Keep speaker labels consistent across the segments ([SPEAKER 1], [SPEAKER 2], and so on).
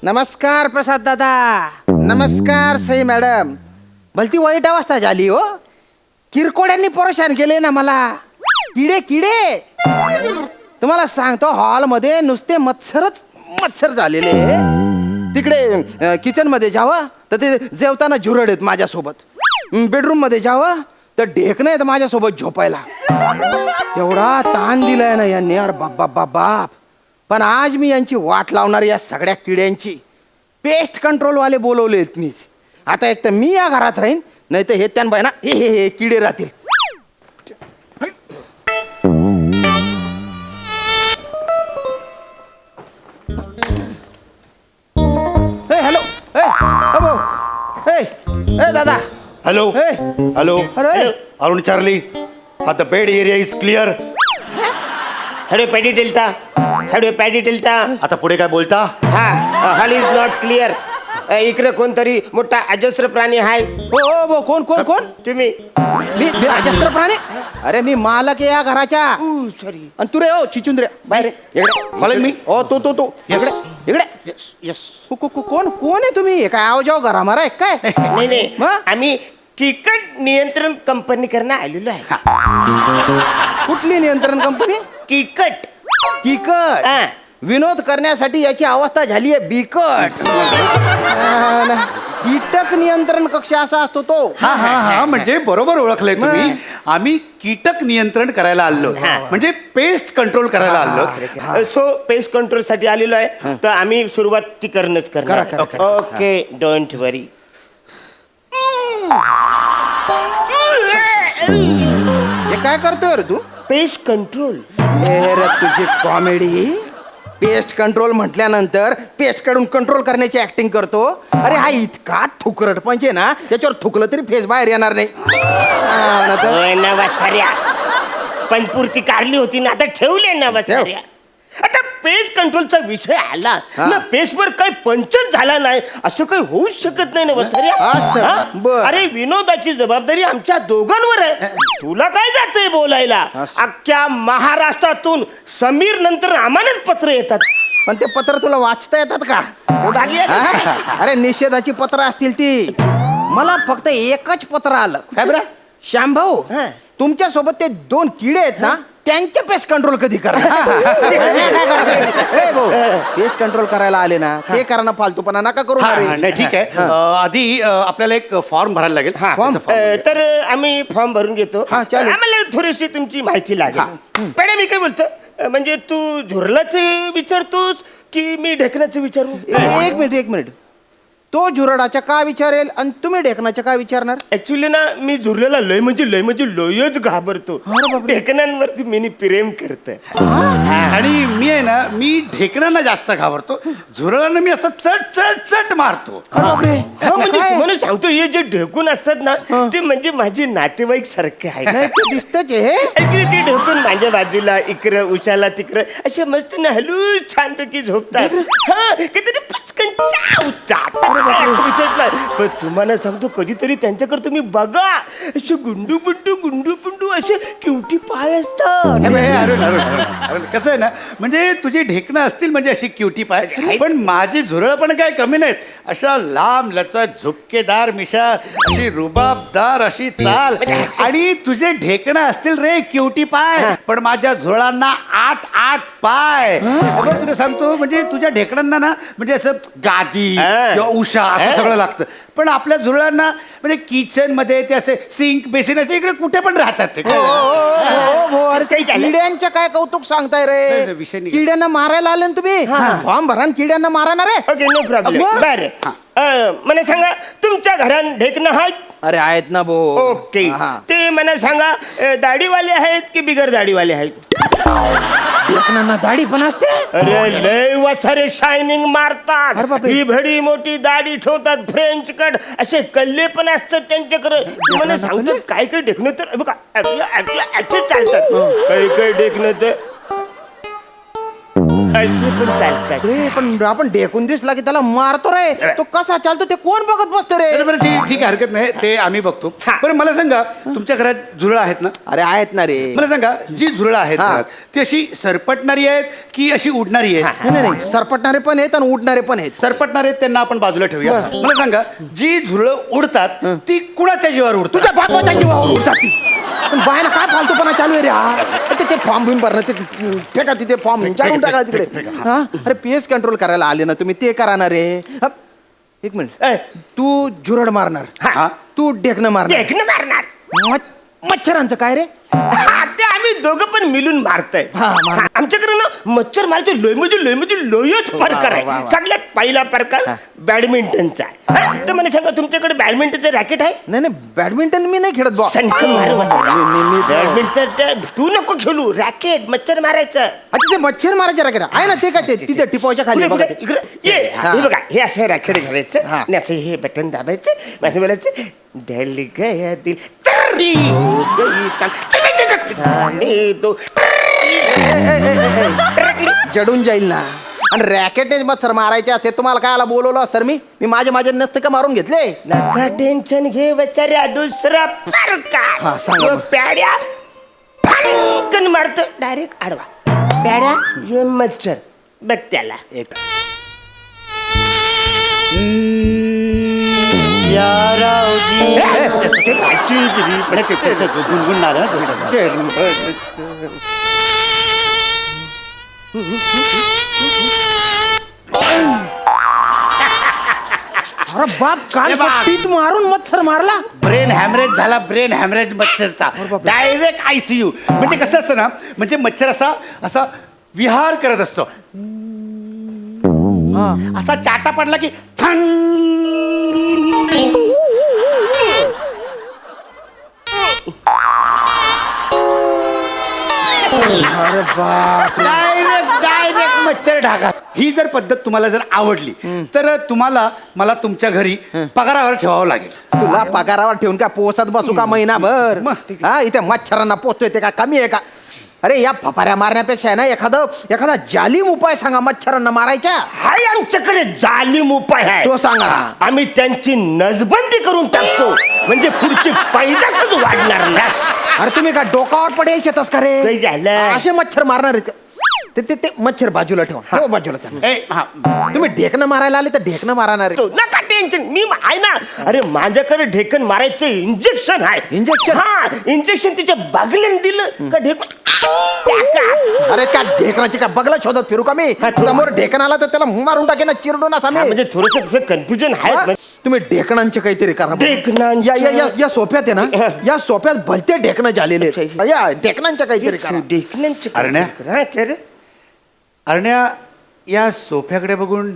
[SPEAKER 1] नमस्कार प्रसाद दादा. नमस्कार सई मॅडम. भलती वाईट अवस्था झाली हो. किरकोड्यांनी परेशान केले ना मला. किडे किडे तुम्हाला सांगतो, हॉलमध्ये नुसते मच्छर झालेले. तिकडे किचन मध्ये जावं तर ते जेवताना झुरड आहेत माझ्यासोबत. बेडरूम मध्ये जावं तर ढेकणं आहेत माझ्यासोबत झोपायला. एवढा ताण दिलाय ना यांनी, अरे बाप बाप. पण आज मी यांची वाट लावणार या सगळ्या किड्यांची. पेस्ट कंट्रोल वाले बोलवलेत मी. आता एक तर मी या घरात राहीन, नाही तर हे त्यांना ना हे किडे राहतील. हॅलो दादा.
[SPEAKER 2] Hello hello.
[SPEAKER 1] अरे
[SPEAKER 2] Arun Charlie, the bed area is clear.
[SPEAKER 3] Hello पॅडी टिल्टा. हॅलो पॅडी टिल्टा.
[SPEAKER 2] आता पुढे काय बोलता?
[SPEAKER 3] हा, हॉल इज नॉट क्लिअर. इकडे कोणतरी मोठा अजस्र प्राणी आहे.
[SPEAKER 1] हो कोण कोण कोण
[SPEAKER 3] तुम्ही.
[SPEAKER 1] मी अजस्त्र प्राणी. अरे मी मालक आहे या घराच्या.
[SPEAKER 3] सॉरी.
[SPEAKER 1] आणि तू रे हो चिचुंद्रे बाहेर इकडे.
[SPEAKER 2] मला मी
[SPEAKER 1] हो तो इकडे इकडे.
[SPEAKER 3] यस.
[SPEAKER 1] कोण आहे तुम्ही? काय आव जाव घरा मारा काय?
[SPEAKER 3] नाही
[SPEAKER 1] मग?
[SPEAKER 3] आम्ही कीटक नियंत्रण कंपनी करणं आलेलो आहे.
[SPEAKER 1] कुठली नियंत्रण कंपनी?
[SPEAKER 3] कीकट.
[SPEAKER 1] किकट.
[SPEAKER 3] हा.
[SPEAKER 1] विनोद करण्यासाठी याची अवस्था झाली आहे बिकट. कीटक नियंत्रण कक्ष असा असतो तो.
[SPEAKER 2] हा म्हणजे बरोबर ओळखलंय तुम्ही. आम्ही कीटक नियंत्रण करायला आलो, म्हणजे पेस्ट कंट्रोल करायला आलो.
[SPEAKER 3] सो पेस्ट कंट्रोल साठी आलेलो आहे. तर आम्ही सुरुवात ती करणंच करणार.
[SPEAKER 1] करा.
[SPEAKER 3] Okay, don't worry.
[SPEAKER 1] हे काय करतोय रे तू?
[SPEAKER 3] Pest control.
[SPEAKER 1] रे तुझी कॉमेडी. पेस्ट कंट्रोल म्हटल्यानंतर पेस्ट कडून कंट्रोल करण्याची ऍक्टिंग करतो. अरे हा इतका थुकरट म्हणजे ना, त्याच्यावर थुकलं तरी फेस बाहेर येणार नाही.
[SPEAKER 3] नवसाऱ्या पंचपूर्ती काढली होती ना, आता ठेवले नवसाऱ्या. आता पेस्ट कंट्रोलचा विषय आला ना, पेस्टवर काही पंचच झाला नाही असं काही होऊच शकत नाही नवसाऱ्या.
[SPEAKER 1] बरं.
[SPEAKER 3] अरे विनोदाची जबाबदारी आमच्या दोघांवर आहे. तुला काय जातंय बोलायला? अख्ख्या महाराष्ट्रातून समीर नंतर आम्हालाच पत्र येतात.
[SPEAKER 1] पण ते पत्र तुला वाचता येतात का? अरे निषेधाची पत्र असतील ती. मला फक्त एकच पत्र आलं. काय बरं? श्याम भाऊ, तुमच्या सोबत ते 2 किडे आहेत ना, त्यांचे पेस्ट कंट्रोल कधी करा. पेस्ट कंट्रोल करायला आले ना, ते करा. फालतूपणा नका करू.
[SPEAKER 2] नाही ठीक आहे. आधी आपल्याला एक फॉर्म भरायला लागेल.
[SPEAKER 1] फॉर्म?
[SPEAKER 3] तर आम्ही फॉर्म भरून घेतो.
[SPEAKER 1] चालेल.
[SPEAKER 3] आम्हाला थोडीशी तुमची माहिती लागेल. पण मी काय बोलतो, म्हणजे तू झुरलाचं विचारतोस की मी ढेकण्याचं विचारू?
[SPEAKER 1] एक मिनिट. तो झुरडाच्या का विचारेल आणि तुम्ही ढेकणाच्या का विचारणार?
[SPEAKER 3] ऍक्च्युली ना, मी झुरलेला लय म्हणजे लयच घाबरतो. ढेकणांवरती मी प्रेम करते.
[SPEAKER 2] आणि मी आहे ना, मी ढेकणांना जास्त घाबरतो. झुरळांना मी असं चट मारतो.
[SPEAKER 3] म्हणजे तुम्हाला सांगतो, हे जे ढेकून असतात ना, ते म्हणजे माझे नातेवाईक सारखे आहे.
[SPEAKER 1] दिसतच हे.
[SPEAKER 3] ते ढेकून माझ्या बाजूला इकडं उशाला तिकडं असे मस्त ना हलू छानपैकी झोपतात. कधीतरी पटकन पण तुम्हाला सांगतो, कधीतरी त्यांच्याकडे तुम्ही बघा, असे गुंडू बुंडू असे क्युटी पाय असतात.
[SPEAKER 2] अरुण कसं आहे ना, म्हणजे तुझी ढेकणं असतील म्हणजे अशी क्युटी पाय, पण माझी झुरळ पण काय कमी नाहीत. अशा लांब लचक झुपकेदार मिशा, अशी रुबाबदार अशी चाल, आणि तुझे ढेकणं असतील रे क्युटी पाय, पण माझ्या झुरळांना 8 पाय. तुला सांगतो, म्हणजे तुझ्या ढेकणांना ना, म्हणजे असं गादी किंवा उषा असं सगळं लागतं. पण आपल्या झुरळांना म्हणजे किचन मध्ये ते असे सिंक बेसिन असे इकडे कुठे पण राहतात ते.
[SPEAKER 1] किड्यांच्या काय कौतुक सांगताय रे? किड्यांना मारायला आले ना तुम्ही? फॉर्म भरा किड्यांना मारा ना रे.
[SPEAKER 3] Okay, no problem. बरं, मला सांगा, तुमच्या घरात ढेकणं आहेत?
[SPEAKER 1] अरे आहेत ना भो.
[SPEAKER 3] ओके, ते मला सांगा, दाढीवाले आहेत की बिगर दाढीवाले आहेत?
[SPEAKER 1] ढेकणांना दाढी पण असते?
[SPEAKER 3] अरे लय वसारे शायनिंग मारतात. ही भडी मोठी दाढी ठेवतात, फ्रेंच कट, असे कल्ले पण असतात त्यांच्याकडे. मला सांगतो, काय ढेकणं तर बघा चालतात. काही ढेकणं तर असं पण चालतात.
[SPEAKER 1] रे पण आपण ढेकून दिसला की त्याला मारतो रे. तो कसा चालतो ते कोण बघत बसतो रे.
[SPEAKER 2] बरं ठीक ठीक आहे, हरकत नाही, ते आम्ही बघतो.
[SPEAKER 3] हा.
[SPEAKER 2] बरं मला सांगा, तुमच्या घरात झुरळ आहेत ना?
[SPEAKER 1] अरे आहेत ना रे.
[SPEAKER 2] मला सांगा, जी झुरळ आहेत
[SPEAKER 1] हा.
[SPEAKER 2] घरात ती अशी सरपटणारी आहेत की अशी उडणारी आहेत?
[SPEAKER 1] नाही नाही सरपटणारे पण आहेत आणि उडणारे पण आहेत.
[SPEAKER 2] सरपटणारे आहेत त्यांना आपण बाजूला ठेवूया. मला सांगा, जी झुरळ उडतात ती कुणाच्या जीवावर उडतात?
[SPEAKER 1] तुझ्या बापाच्या जीवावर उडतात ती. पण बायला काय फालतूपणा चालू आहे रे हा. ते फॉर्म घेऊन भरणं ते फेका तिथे फॉर्म जाळून टाका तिकडे. हा अरे पीएस कंट्रोल करायला आले ना तुम्ही, ते करा ना रे. एक मिनिट,
[SPEAKER 3] ए,
[SPEAKER 1] तू झुरड मारणार,
[SPEAKER 2] हा.
[SPEAKER 1] तू ढेकणं मारणार.
[SPEAKER 3] ढेकणं मारणार.
[SPEAKER 1] मच्छरांचं काय रे?
[SPEAKER 3] हा, ते आम्ही दोघं पण मिळून मारताय.
[SPEAKER 1] हा, मार.
[SPEAKER 3] आमच्याकडे ना मच्छर मारायचे लोयमध्ये लोयच प्रकार आहे.
[SPEAKER 1] वा, वा.
[SPEAKER 3] सगळ्यात पहिला प्रकार बॅडमिंटनचा आहे. हा, तर मला सांगा, तुमच्याकडे बॅडमिंटनचं रॅकेट आहे?
[SPEAKER 1] नाही नाही बॅडमिंटन मी नाही खेळत बॉ.
[SPEAKER 3] संख मारू बसा.
[SPEAKER 1] मी-
[SPEAKER 3] बॅडमिंटन तू नको खेळू, रॅकेट मच्छर मारायचं.
[SPEAKER 1] अच्छा ते मच्छर मारायचे रॅकेट आहे ना, ते काय ते तिथे टिपावच्या खाली
[SPEAKER 3] कुठे-
[SPEAKER 1] बघा
[SPEAKER 3] कुठे?
[SPEAKER 1] ते.
[SPEAKER 3] इकडे ये.
[SPEAKER 1] हा.
[SPEAKER 3] हे बघा, हे असं रॅकेट घालायचं
[SPEAKER 1] हा.
[SPEAKER 3] आणि असं हे बटन दाबायचं आणि बोलायचं ढल गया दिल तरी हो गई चाल. चल, चल, चल, चल. आणि तो
[SPEAKER 1] जडून जाईल ना. आणि रॅकेटनेच मच्छर मारायचे असते तुम्हाला काय बोलवलं असतं मी मी माझे नसते का मारून घेतले.
[SPEAKER 3] नका टेन्शन घे वचाऱ्या, दुसरा
[SPEAKER 1] हा,
[SPEAKER 3] प्रकार
[SPEAKER 1] सांगा
[SPEAKER 3] तो
[SPEAKER 1] मग.
[SPEAKER 3] प्याड्या फणकन मारतो डायरेक्ट आडवा. प्याड्या हे मच्छर बघ त्याला.
[SPEAKER 2] गुणगुणणार ना तसं.
[SPEAKER 1] अरे बाप कान पट्टीत मारून मच्छर मारला.
[SPEAKER 2] ब्रेन हॅमरेज झाला, ब्रेन हॅमरेज मच्छरचा. Direct ICU. म्हणजे कसं असतं ना, म्हणजे मच्छर असा असा विहार करत असतो. असा चाटा पडला की
[SPEAKER 1] अरे बाप.
[SPEAKER 2] डायरेक्ट मच्छर ढाका. ही जर पद्धत तुम्हाला जर आवडली तर तुम्हाला मला तुमच्या घरी पगारावर ठेवावं लागेल.
[SPEAKER 1] तुला पगारावर ठेवून काय पोसत बसू का महिनाभर? हा इथे मच्छरांना पोचतोय ते का कमी आहे का? अरे या फपाऱ्या मारण्यापेक्षा आहे ना एखादा जालीम उपाय सांगा मच्छरांना मारायच्या.
[SPEAKER 3] हाय आमच्याकडे जालीम उपाय आहे.
[SPEAKER 1] तो सांगा.
[SPEAKER 3] आम्ही त्यांची नसबंदी करून टाकतो, म्हणजे पुढची पैदासच वाढणार नाही.
[SPEAKER 1] अरे तुम्ही का डोकावर पडेल शेतस का रे?
[SPEAKER 3] काय झालं?
[SPEAKER 1] असे मच्छर मारणार आहेत का? ते मच्छर बाजूला ठेवा. ठेवा बाजूला चांगलं.
[SPEAKER 2] हा.
[SPEAKER 1] तुम्ही ढेकणं मारायला आले तर ढेकणं मारणार आहे.
[SPEAKER 3] तो नका टेन्शन, मी आहे ना. अरे माझ्याकडे ढेकण मारायचं इंजेक्शन आहे.
[SPEAKER 1] इंजेक्शन?
[SPEAKER 3] हा, इंजेक्शन तिच्या बागल्याने दिलं का ढेकण
[SPEAKER 1] अरे त्या ढेकणाची काय बगला शोधत फिरू का मी?
[SPEAKER 3] हा, तो-
[SPEAKER 1] समोर ढेकण आला तर त्याला मारून टाकेन ना, चिरडून असा मी.
[SPEAKER 3] म्हणजे थोडस तसं कन्फ्युजन
[SPEAKER 1] हा?
[SPEAKER 3] आहे.
[SPEAKER 1] तुम्ही ढेकणांचे काहीतरी करा.
[SPEAKER 3] ढेकणांचं-
[SPEAKER 1] या या या या सोफ्यात आहे ना, या सोफ्यात भलते ढेकणं झालेले आहेत.
[SPEAKER 3] अच्छा.
[SPEAKER 1] या ढेकणांच्या काहीतरी करा.
[SPEAKER 3] ढेकणांचं काय
[SPEAKER 2] अरण्या?
[SPEAKER 3] करा? हा, काय रे?
[SPEAKER 2] अरण्या, या सोफ्याकडे बघून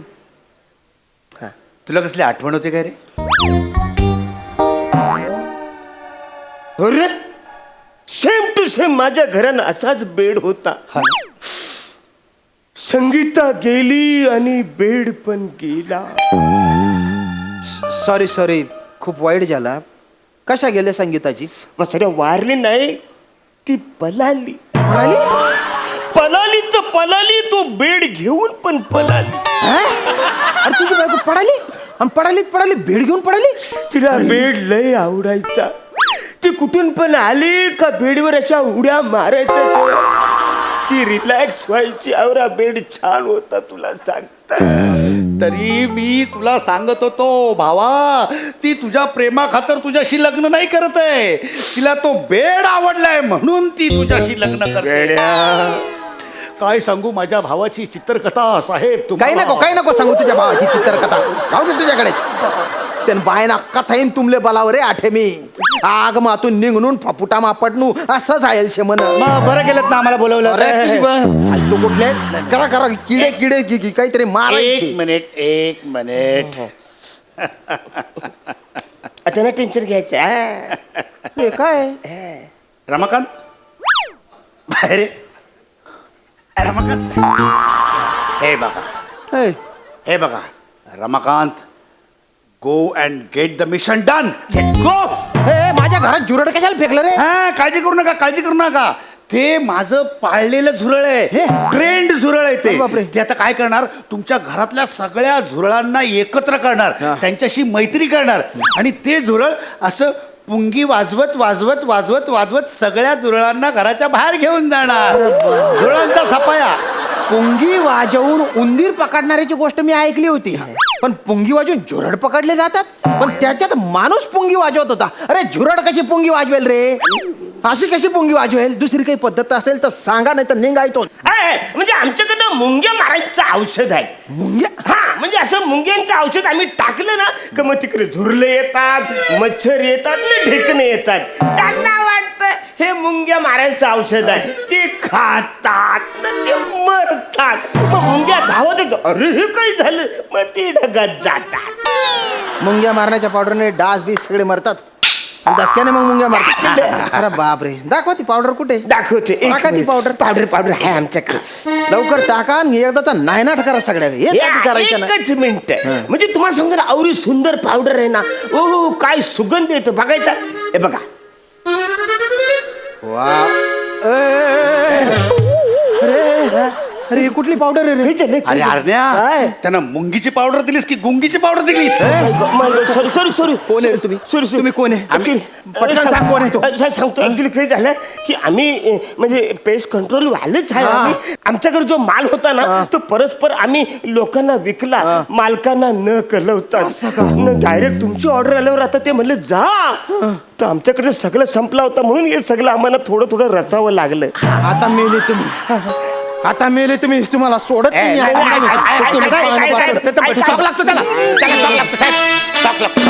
[SPEAKER 3] हा.
[SPEAKER 2] तुला कसली आठवण होते काय रे?
[SPEAKER 3] अरे सेम टू सेम माझ्या घरानं असाच बेड होता. संगीता गेली आणि बेड पण गेला.
[SPEAKER 1] सॉरी खूप वाईट झाला. कशा गेले संगीताची?
[SPEAKER 3] वसऱ्या वारली नाही, ती पलाली.
[SPEAKER 1] म्हणाली
[SPEAKER 3] पलाली तर पलाली, तो बेड घेऊन पण पलाली.
[SPEAKER 1] अरे तुझी बायको पडाली आणि पडाली भेड घेऊन पडाली.
[SPEAKER 3] तिला बेड लय आवडायचा. ती कुठून पण आली का बेडवर अशा उड्या मारायच्या. ती रिलॅक्स व्हायची. आवरा बेड छान होता तुला सांगता.
[SPEAKER 2] तरी मी तुला सांगत होतो भावा, ती तुझ्या प्रेमा खातर तुझ्याशी लग्न नाही करत आहे. तिला तो बेड आवडलाय म्हणून ती तुझ्याशी लग्न करते. काय सांगू माझ्या भावाची चित्रकथा साहेब तुम्हाला.
[SPEAKER 1] काही नको सांगू तुझ्या भावाची चित्रकथा. राहू दे तुझ्याकडे. त्यान बायना कथाईन तुमले बोलाव रे आठे मी. आग मातून निघणून फपुटा मापडणू असंच आहे शे म्हण.
[SPEAKER 2] मग बरं गेलं ना आम्हाला बोलवलं.
[SPEAKER 1] अरे तू कुठले करा किडे काहीतरी मार.
[SPEAKER 2] एक मिनिट
[SPEAKER 3] आता ना टेन्शन घ्यायचं. हा.
[SPEAKER 1] हे काय?
[SPEAKER 2] रमाकांत बाहेर ये. रमाकांत
[SPEAKER 1] हे,
[SPEAKER 2] हे बघा Ramakant, go and get the mission done. Go.
[SPEAKER 1] हे, माझ्या घरात जुरड कशाला फेकलं रे?
[SPEAKER 2] हा, काळजी करू नका. ते माझं पाळलेलं झुरळ आहे, ट्रेंड झुरळ आहे
[SPEAKER 1] अरे बापरे.
[SPEAKER 2] ते आता काय करणार, तुमच्या घरातल्या सगळ्या झुरळांना एकत्र करणार, त्यांच्याशी मैत्री करणार आणि ते झुरळ असं पुंगी वाजवत वाजवत वाजवत वाजवत सगळ्या झुरळांना घराच्या बाहेर घेऊन जाणार. झुरळांचा सफाया.
[SPEAKER 1] पुंगी वाजवून उंदीर पकडणाऱ्याची गोष्ट मी ऐकली होती, पण पुंगी वाजवून झुरड पकडले जातात. पण त्याच्यात माणूस पुंगी वाजवत होता. अरे झुरड कशी पुंगी वाजवेल रे? अशी कशी पुंगी वाजवेल? दुसरी काही पद्धत असेल तर सांगा, नाही तर निघायतो.
[SPEAKER 3] म्हणजे आमच्याकडं मुंग्या मारायचं औषध आहे.
[SPEAKER 1] मुंग्या?
[SPEAKER 3] हा, म्हणजे असं मुंग्यांचं औषध आम्ही टाकलं ना का मग तिकडे झुरले येतात, मच्छर येतात ना ढेकणे येतात. त्यांना वाटतं हे मुंग्या मारायचं औषध आहे. ते खातात ना ते मरतात. मग मुंग्या धावत येतो, अरे हे काय झालं, मग ते ढगत जातात.
[SPEAKER 1] मुंग्या मारण्याच्या पावडरने डास बीस सगळे मरतात. दसक्याने मग मुंग्या मारतात. अरे बापरे, दाखवा ती पावडर कुठे?
[SPEAKER 3] दाखवते.
[SPEAKER 1] टाका ती पावडर.
[SPEAKER 3] पावडर आहे आमच्याकडे.
[SPEAKER 1] लवकर टाका आणि एकदाचा नायनाट करा सगळ्या. हे करायचं ना.
[SPEAKER 3] एकच मिनिट. म्हणजे तुम्हाला सांगतो ना, आवरी सुंदर पावडर आहे ना. ओ काय सुगंध येतो बघायचा. हे बघा.
[SPEAKER 1] वा. अरे ही कुठली पावडर आहे रे?
[SPEAKER 2] अरे अरण्या,
[SPEAKER 1] काय?
[SPEAKER 2] त्यांना मुंगीची पावडर दिलीस की गुंगीची पावडर दिलीस?
[SPEAKER 3] सॉरी
[SPEAKER 1] कोण आहे रे तुम्ही? तुम्ही कोण आहे? पटकन सांग कोण आहे तो.
[SPEAKER 3] सांगतो. ऍक्च्युली काय झालं की आम्ही म्हणजे पेस्ट कंट्रोल वालेच आहे आम्ही. आमच्याकडे जो माल होता ना तो परस्पर आम्ही लोकांना विकला, मालकांना न कळवता. डायरेक्ट तुमची ऑर्डर आल्यावर आता ते म्हणले जा. तर आमच्याकडे सगळं संपला होता म्हणून हे सगळं आम्हाला थोडं थोडं रचावं लागलं.
[SPEAKER 1] आता मेले तुम्ही. आता मेले तुम्ही. तुम्हाला सोडत नाही.
[SPEAKER 3] शॉक लागतो त्याला. त्याला शॉक लागतो साहेब. शॉक लागतो.